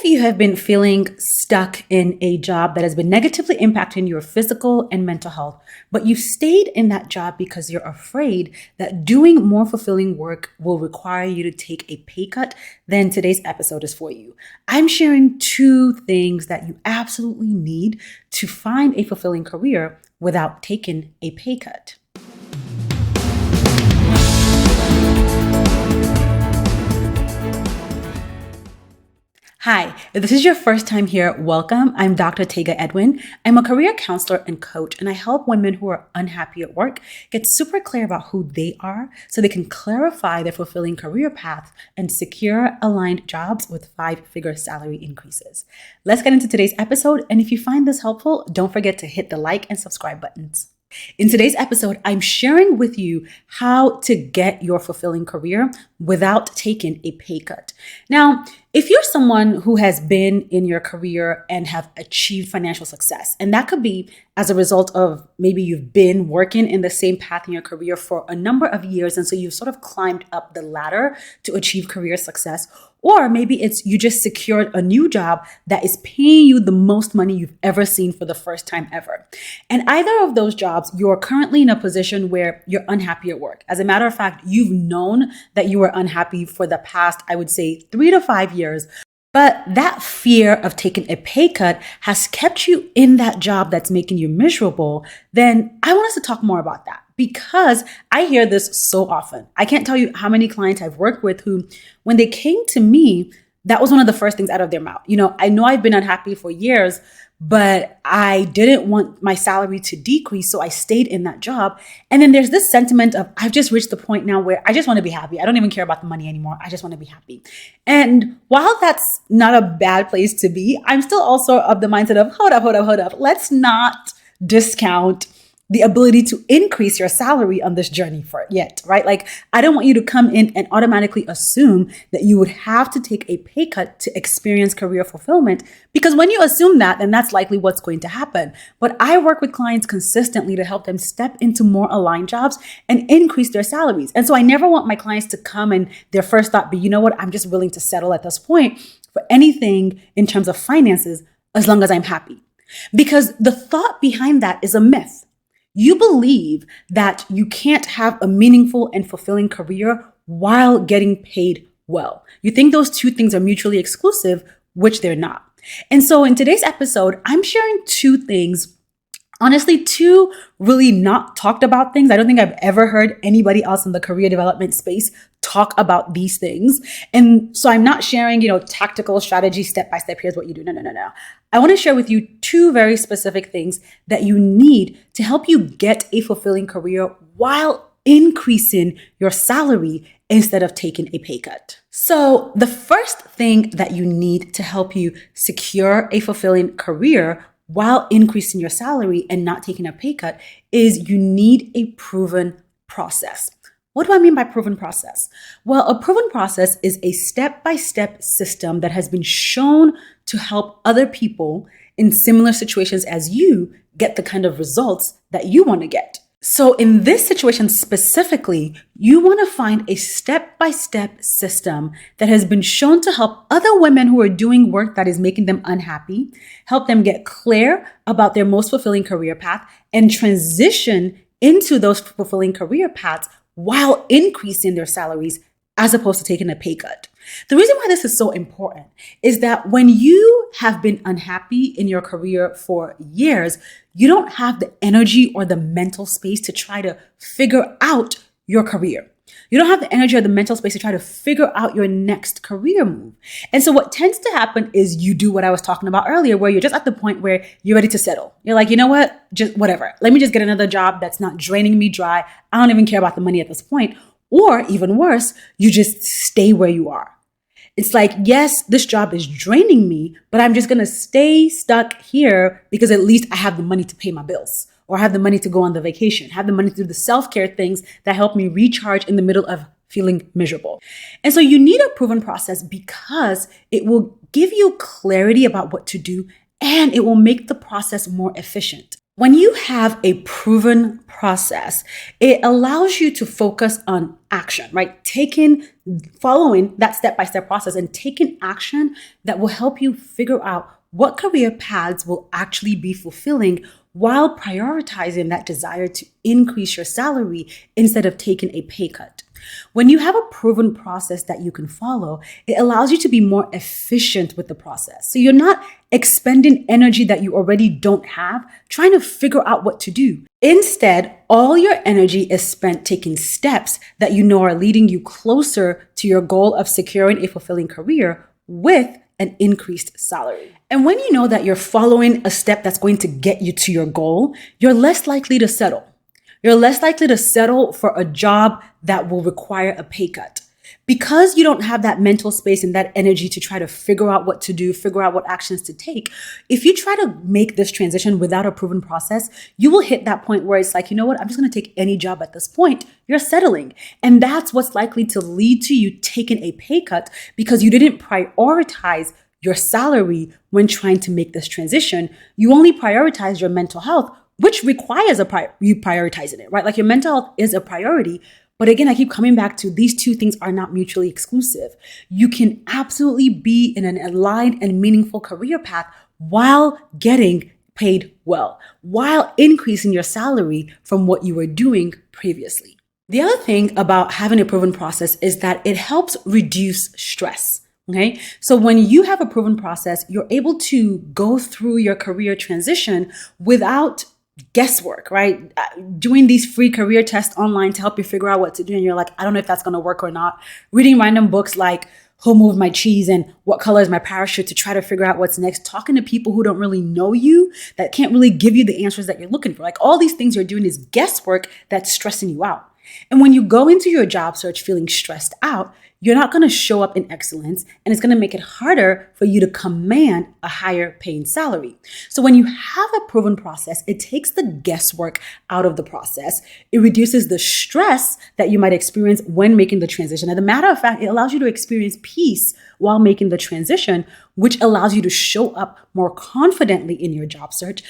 If you have been feeling stuck in a job that has been negatively impacting your physical and mental health, but you've stayed in that job because you're afraid that doing more fulfilling work will require you to take a pay cut, then today's episode is for you. I'm sharing 2 things that you absolutely need to find a fulfilling career without taking a pay cut. Hi, if this is your first time here, welcome. I'm Dr. 𝙁𝙤𝙣𝙔𝙤 𝙪𝙧. I'm a career counselor and coach, and I help women who are unhappy at work get super clear about who they are so they can clarify their fulfilling career path and secure aligned jobs with 5-figure salary increases. Let's get into today's episode, and if you find this helpful, don't forget to hit the like and subscribe buttons. In today's episode, I'm sharing with you how to get your fulfilling career without taking a pay cut. Now, if you're someone who has been in your career and have achieved financial success, and that could be as a result of maybe you've been working in the same path in your career for a number of years, and so you've sort of climbed up the ladder to achieve career success, or maybe it's you just secured a new job that is paying you the most money you've ever seen for the first time ever. And either of those jobs, you're currently in a position where you're unhappy at work. As a matter of fact, you've known that you were unhappy for the past, I would say, 3 to 5 years. But that fear of taking a pay cut has kept you in that job that's making you miserable. Then I want us to talk more about that, because I hear this so often. I can't tell you how many clients I've worked with who, when they came to me, that was one of the first things out of their mouth. I know I've been unhappy for years, but I didn't want my salary to decrease, so I stayed in that job. And then there's this sentiment of, I've just reached the point now where I just want to be happy. I don't even care about the money anymore. I just want to be happy. And while that's not a bad place to be, I'm still also of the mindset of, hold up. Let's not discount the ability to increase your salary on this journey for yet, right? Like, I don't want you to come in and automatically assume that you would have to take a pay cut to experience career fulfillment, because when you assume that, then that's likely what's going to happen. But I work with clients consistently to help them step into more aligned jobs and increase their salaries. And so I never want my clients to come and their first thought be, you know what, I'm just willing to settle at this point for anything in terms of finances as long as I'm happy. Because the thought behind that is a myth. You believe that you can't have a meaningful and fulfilling career while getting paid well. You think those 2 things are mutually exclusive, which they're not. And so in today's episode, I'm sharing 2 things, honestly, 2 really not talked about things. I don't think I've ever heard anybody else in the career development space talk about these things. And so I'm not sharing, tactical strategy, step-by-step, here's what you do. No. I want to share with you 2 very specific things that you need to help you get a fulfilling career while increasing your salary instead of taking a pay cut. So the first thing that you need to help you secure a fulfilling career while increasing your salary and not taking a pay cut is you need a proven process. What do I mean by proven process? Well, a proven process is a step-by-step system that has been shown to help other people in similar situations as you get the kind of results that you want to get. So in this situation specifically, you want to find a step-by-step system that has been shown to help other women who are doing work that is making them unhappy, help them get clear about their most fulfilling career path, and transition into those fulfilling career paths while increasing their salaries as opposed to taking a pay cut. The reason why this is so important is that when you have been unhappy in your career for years, you don't have the energy or the mental space to try to figure out your career. You don't have the energy or the mental space to try to figure out your next career move. And so what tends to happen is you do what I was talking about earlier, where you're just at the point where you're ready to settle. You're like, you know what? Just whatever. Let me just get another job that's not draining me dry. I don't even care about the money at this point. Or even worse, you just stay where you are. It's like, yes, this job is draining me, but I'm just going to stay stuck here because at least I have the money to pay my bills, or have the money to go on the vacation, have the money to do the self-care things that help me recharge in the middle of feeling miserable. And so you need a proven process because it will give you clarity about what to do, and it will make the process more efficient. When you have a proven process, it allows you to focus on action, right? Following that step-by-step process and taking action that will help you figure out what career paths will actually be fulfilling while prioritizing that desire to increase your salary instead of taking a pay cut. When you have a proven process that you can follow, it allows you to be more efficient with the process. So you're not expending energy that you already don't have trying to figure out what to do. Instead, all your energy is spent taking steps that you know are leading you closer to your goal of securing a fulfilling career with an increased salary. And when you know that you're following a step that's going to get you to your goal, you're less likely to settle. You're less likely to settle for a job that will require a pay cut. Because you don't have that mental space and that energy to try to figure out what to do, figure out what actions to take, if you try to make this transition without a proven process, you will hit that point where it's like, you know what, I'm just going to take any job at this point. You're settling. And that's what's likely to lead to you taking a pay cut because you didn't prioritize your salary when trying to make this transition. You only prioritize your mental health, which requires you prioritizing it, right? Like your mental health is a priority. But again, I keep coming back to these two things are not mutually exclusive. You can absolutely be in an aligned and meaningful career path while getting paid well, while increasing your salary from what you were doing previously. The other thing about having a proven process is that it helps reduce stress. Okay. So when you have a proven process, you're able to go through your career transition without guesswork, right? Doing these free career tests online to help you figure out what to do. And you're like, I don't know if that's going to work or not. Reading random books like Who Moved My Cheese and What Color Is My Parachute to try to figure out what's next. Talking to people who don't really know you, that can't really give you the answers that you're looking for. Like all these things you're doing is guesswork that's stressing you out. And when you go into your job search feeling stressed out, you're not going to show up in excellence, and it's going to make it harder for you to command a higher paying salary. So when you have a proven process, it takes the guesswork out of the process. It reduces the stress that you might experience when making the transition. As a matter of fact, it allows you to experience peace while making the transition, which allows you to show up more confidently in your job search,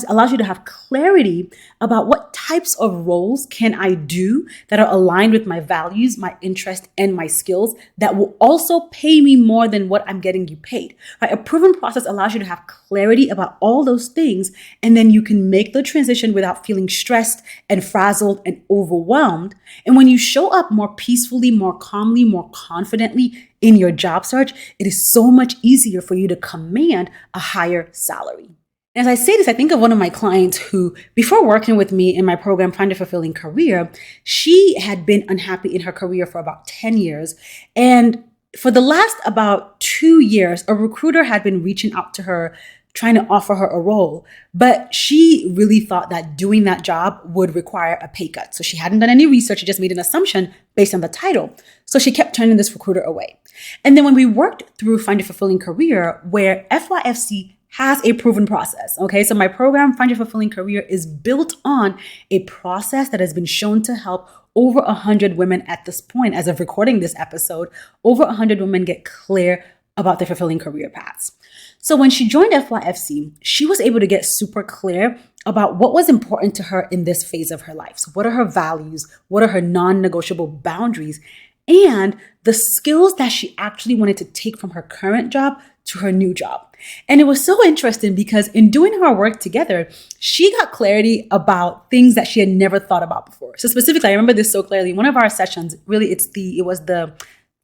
allows you to have clarity about what types of roles can I do that are aligned with my values, my interest, and my skills that will also pay me more than what I'm getting you paid. Right? A proven process allows you to have clarity about all those things, and then you can make the transition without feeling stressed and frazzled and overwhelmed. And when you show up more peacefully, more calmly, more confidently in your job search, it is so much easier for you to command a higher salary. As I say this, I think of one of my clients who, before working with me in my program, Find a Fulfilling Career, she had been unhappy in her career for about 10 years. And for the last about 2 years, a recruiter had been reaching out to her, trying to offer her a role, but she really thought that doing that job would require a pay cut. So she hadn't done any research. She just made an assumption based on the title. So she kept turning this recruiter away. And then when we worked through Find a Fulfilling Career, where FYFC has a proven process. Okay, so my program, Find Your Fulfilling Career, is built on a process that has been shown to help over 100 women at this point. As of recording this episode, over 100 women get clear about their fulfilling career paths. So when she joined FYFC, she was able to get super clear about what was important to her in this phase of her life. So what are her values? What are her non-negotiable boundaries? And the skills that she actually wanted to take from her current job to her new job. And it was so interesting because in doing her work together, she got clarity about things that she had never thought about before. So specifically, I remember this so clearly. One of our sessions, really, it was the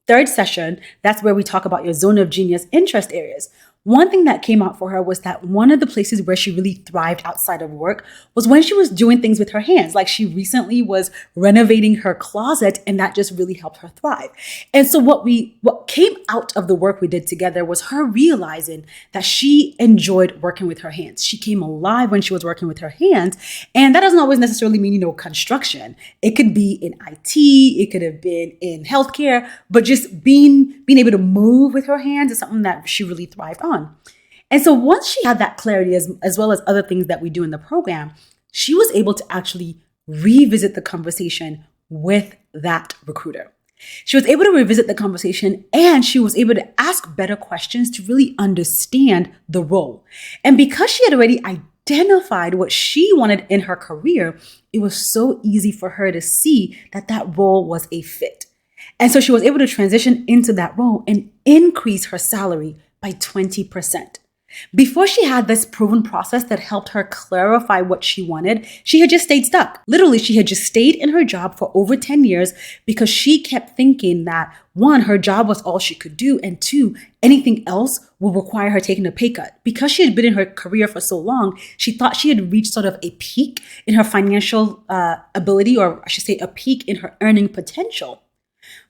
third session. That's where we talk about your zone of genius interest areas. One thing that came out for her was that one of the places where she really thrived outside of work was when she was doing things with her hands. Like she recently was renovating her closet, and that just really helped her thrive. And so what came out of the work we did together was her realizing that she enjoyed working with her hands. She came alive when she was working with her hands. And that doesn't always necessarily mean, construction. It could be in IT, it could have been in healthcare, but just being able to move with her hands is something that she really thrived on. And so once she had that clarity, as well as other things that we do in the program, she was able to actually revisit the conversation with that recruiter. She was able to revisit the conversation, and she was able to ask better questions to really understand the role. And because she had already identified what she wanted in her career, it was so easy for her to see that that role was a fit. And so she was able to transition into that role and increase her salary by 20%. Before she had this proven process that helped her clarify what she wanted, she had just stayed stuck. Literally, she had just stayed in her job for over 10 years because she kept thinking that, one, her job was all she could do, and two, anything else would require her taking a pay cut. Because she had been in her career for so long, she thought she had reached sort of a peak in her financial ability, or I should say a peak in her earning potential.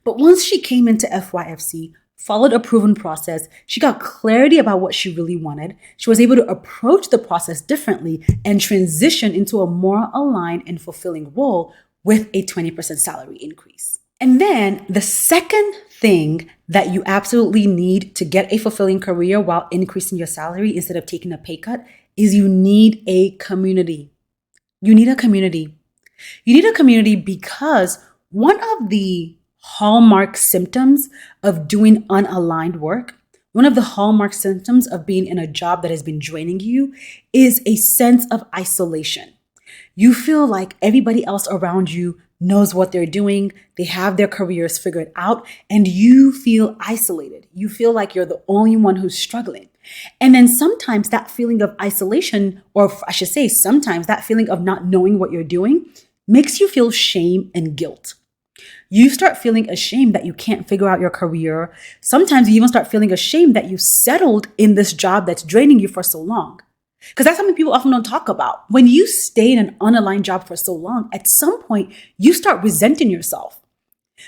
But once she came into FYFC, followed a proven process, she got clarity about what she really wanted, she was able to approach the process differently and transition into a more aligned and fulfilling role with a 20% salary increase. And then the second thing that you absolutely need to get a fulfilling career while increasing your salary instead of taking a pay cut is you need a community. You need a community. You need a community because one of the hallmark symptoms of doing unaligned work, one of the hallmark symptoms of being in a job that has been draining you is a sense of isolation. You feel like everybody else around you knows what they're doing, they have their careers figured out, and you feel isolated. You feel like you're the only one who's struggling. And then sometimes that feeling of isolation, or I should say sometimes that feeling of not knowing what you're doing, makes you feel shame and guilt. You start feeling ashamed that you can't figure out your career. Sometimes you even start feeling ashamed that you settled in this job that's draining you for so long. Because that's something people often don't talk about. When you stay in an unaligned job for so long, at some point, you start resenting yourself.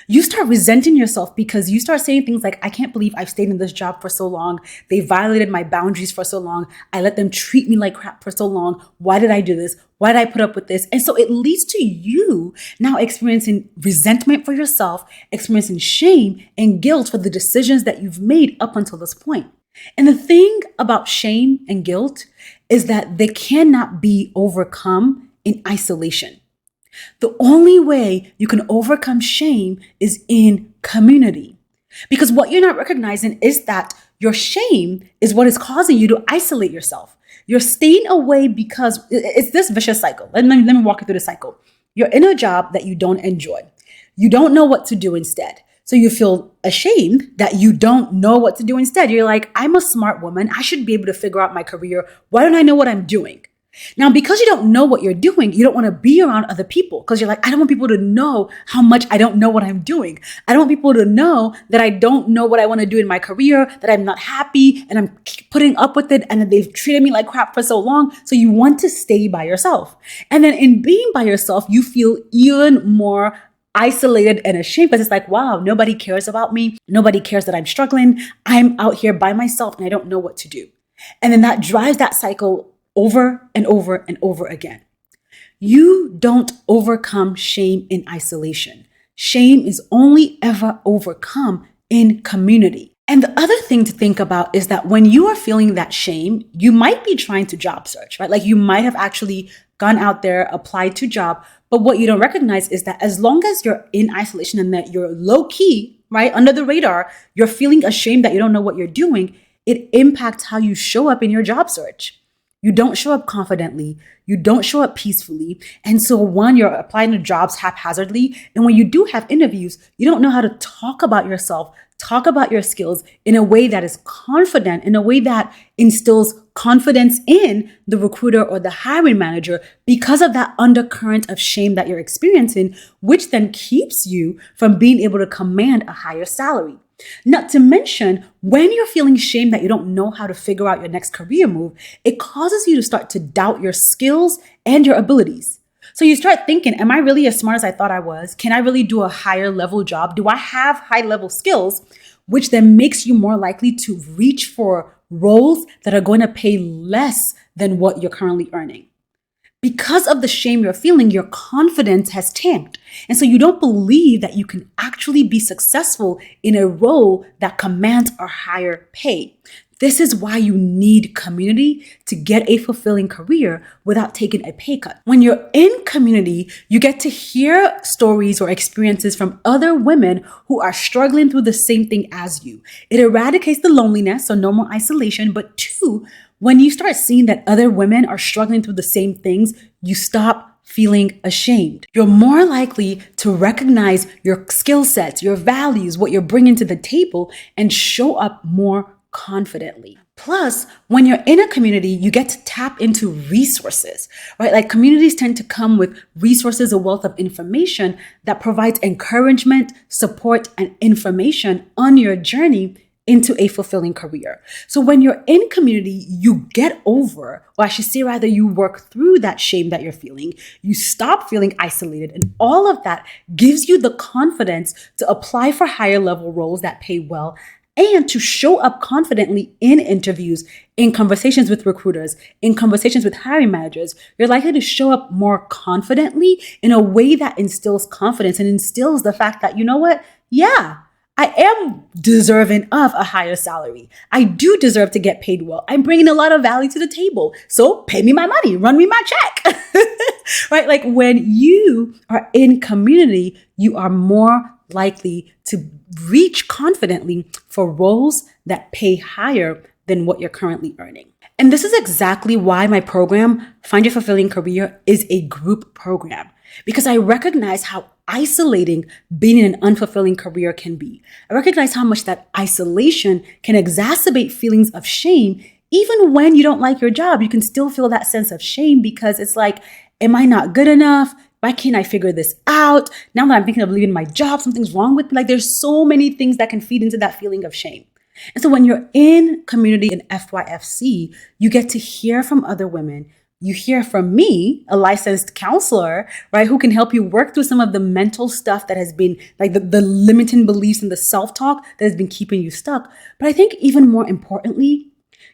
You start resenting yourself because you start saying things like, I can't believe I've stayed in this job for so long. They violated my boundaries for so long. I let them treat me like crap for so long. Why did I do this? Why did I put up with this? And so it leads to you now experiencing resentment for yourself, experiencing shame and guilt for the decisions that you've made up until this point. And the thing about shame and guilt is that they cannot be overcome in isolation. The only way you can overcome shame is in community. Because what you're not recognizing is that your shame is what is causing you to isolate yourself. You're staying away because it's this vicious cycle. Let me walk you through the cycle. You're in a job that you don't enjoy. You don't know what to do instead. So you feel ashamed that you don't know what to do instead. You're like, I'm a smart woman. I should be able to figure out my career. Why don't I know what I'm doing? Now, because you don't know what you're doing, you don't want to be around other people because you're like, I don't want people to know how much I don't know what I'm doing. I don't want people to know that I don't know what I want to do in my career, that I'm not happy and I'm putting up with it and that they've treated me like crap for so long. So you want to stay by yourself. And then in being by yourself, you feel even more isolated and ashamed because it's like, wow, nobody cares about me. Nobody cares that I'm struggling. I'm out here by myself and I don't know what to do. And then that drives that cycle over and over and over again. You don't overcome shame in isolation. Shame is only ever overcome in community. And the other thing to think about is that when you are feeling that shame, you might be trying to job search, right? Like you might have actually gone out there, applied to job, but what you don't recognize is that as long as you're in isolation and that you're low key, right, under the radar, you're feeling ashamed that you don't know what you're doing, it impacts how you show up in your job search. You don't show up confidently. You don't show up peacefully. And so one, you're applying to jobs haphazardly. And when you do have interviews, you don't know how to talk about yourself, talk about your skills in a way that is confident, in a way that instills confidence in the recruiter or the hiring manager because of that undercurrent of shame that you're experiencing, which then keeps you from being able to command a higher salary. Not to mention, when you're feeling shame that you don't know how to figure out your next career move, it causes you to start to doubt your skills and your abilities. So you start thinking, am I really as smart as I thought I was? Can I really do a higher level job? Do I have high level skills? Which then makes you more likely to reach for roles that are going to pay less than what you're currently earning. Because of the shame you're feeling, your confidence has tanked. And so you don't believe that you can actually be successful in a role that commands a higher pay. This is why you need community to get a fulfilling career without taking a pay cut. When you're in community, you get to hear stories or experiences from other women who are struggling through the same thing as you. It eradicates the loneliness, so no more isolation. But two, when you start seeing that other women are struggling through the same things, you stop feeling ashamed. You're more likely to recognize your skill sets, your values, what you're bringing to the table, and show up more confidently. Plus, when you're in a community, you get to tap into resources, right? Like communities tend to come with resources, a wealth of information that provides encouragement, support, and information on your journey into a fulfilling career. So when you're in community, you get over, or I should say rather, you work through that shame that you're feeling. You stop feeling isolated, and all of that gives you the confidence to apply for higher level roles that pay well and to show up confidently in interviews, in conversations with recruiters, in conversations with hiring managers. You're likely to show up more confidently in a way that instills confidence and instills the fact that, you know what? Yeah, I am deserving of a higher salary. I do deserve to get paid well. I'm bringing a lot of value to the table. So pay me my money, run me my check, right? Like when you are in community, you are more likely to reach confidently for roles that pay higher than what you're currently earning. And this is exactly why my program, Find Your Fulfilling Career, is a group program, because I recognize how isolating being in an unfulfilling career can be. I recognize how much that isolation can exacerbate feelings of shame. Even when you don't like your job, you can still feel that sense of shame because it's like, am I not good enough? Why can't I figure this out? Now that I'm thinking of leaving my job, something's wrong with me. Like there's so many things that can feed into that feeling of shame. And so when you're in community in FYFC, you get to hear from other women. You hear from me, a licensed counselor, right, who can help you work through some of the mental stuff that has been like the limiting beliefs and the self-talk that has been keeping you stuck. But I think even more importantly,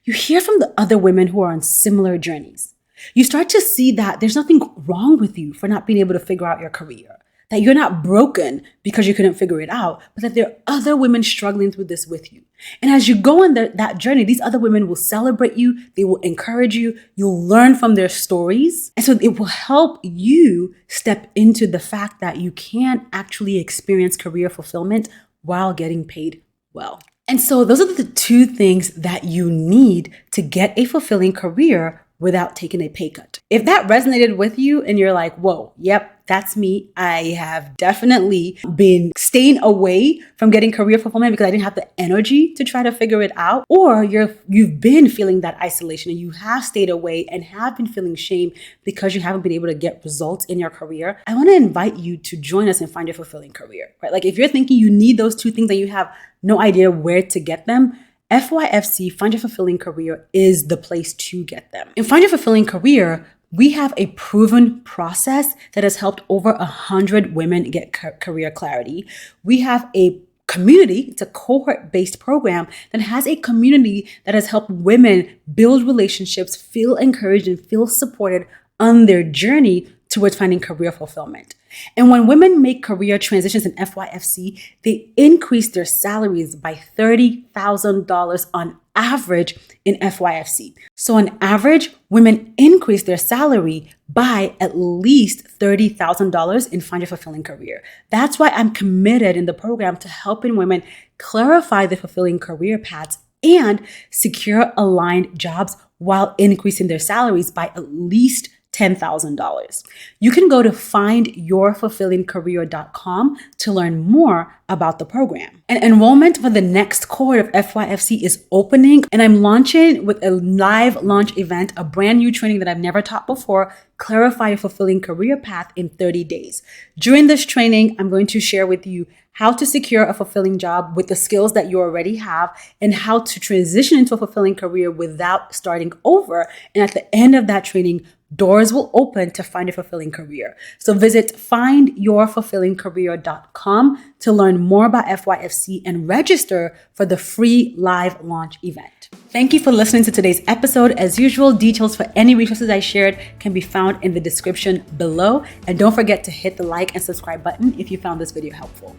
you hear from the other women who are on similar journeys. You start to see that there's nothing wrong with you for not being able to figure out your career, that you're not broken because you couldn't figure it out, but that there are other women struggling through this with you. And as you go on that journey, these other women will celebrate you. They will encourage you. You'll learn from their stories. And so it will help you step into the fact that you can actually experience career fulfillment while getting paid well. And so those are the two things that you need to get a fulfilling career without taking a pay cut. If that resonated with you and you're like, whoa, yep, that's me. I have definitely been staying away from getting career fulfillment because I didn't have the energy to try to figure it out. Or you've been feeling that isolation and you have stayed away and have been feeling shame because you haven't been able to get results in your career. I want to invite you to join us and find your fulfilling career, right? Like if you're thinking you need those two things and you have no idea where to get them, FYFC, Find Your Fulfilling Career, is the place to get them. In Find Your Fulfilling Career, we have a proven process that has helped over 100 women get career clarity. We have a community, it's a cohort-based program that has a community that has helped women build relationships, feel encouraged, and feel supported on their journey towards finding career fulfillment. And when women make career transitions in FYFC, they increase their salaries by $30,000 on average in FYFC. So on average, women increase their salary by at least $30,000 in Find Your Fulfilling Career. That's why I'm committed in the program to helping women clarify the fulfilling career paths and secure aligned jobs while increasing their salaries by at least $10,000. You can go to findyourfulfillingcareer.com to learn more about the program. And enrollment for the next cohort of FYFC is opening, and I'm launching with a live launch event, a brand new training that I've never taught before, Clarify Your Fulfilling Career Path in 30 days. During this training, I'm going to share with you how to secure a fulfilling job with the skills that you already have and how to transition into a fulfilling career without starting over. And at the end of that training, doors will open to find a fulfilling career. So visit findyourfulfillingcareer.com to learn more about FYFC and register for the free live launch event. Thank you for listening to today's episode. As usual, details for any resources I shared can be found in the description below. And don't forget to hit the like and subscribe button if you found this video helpful.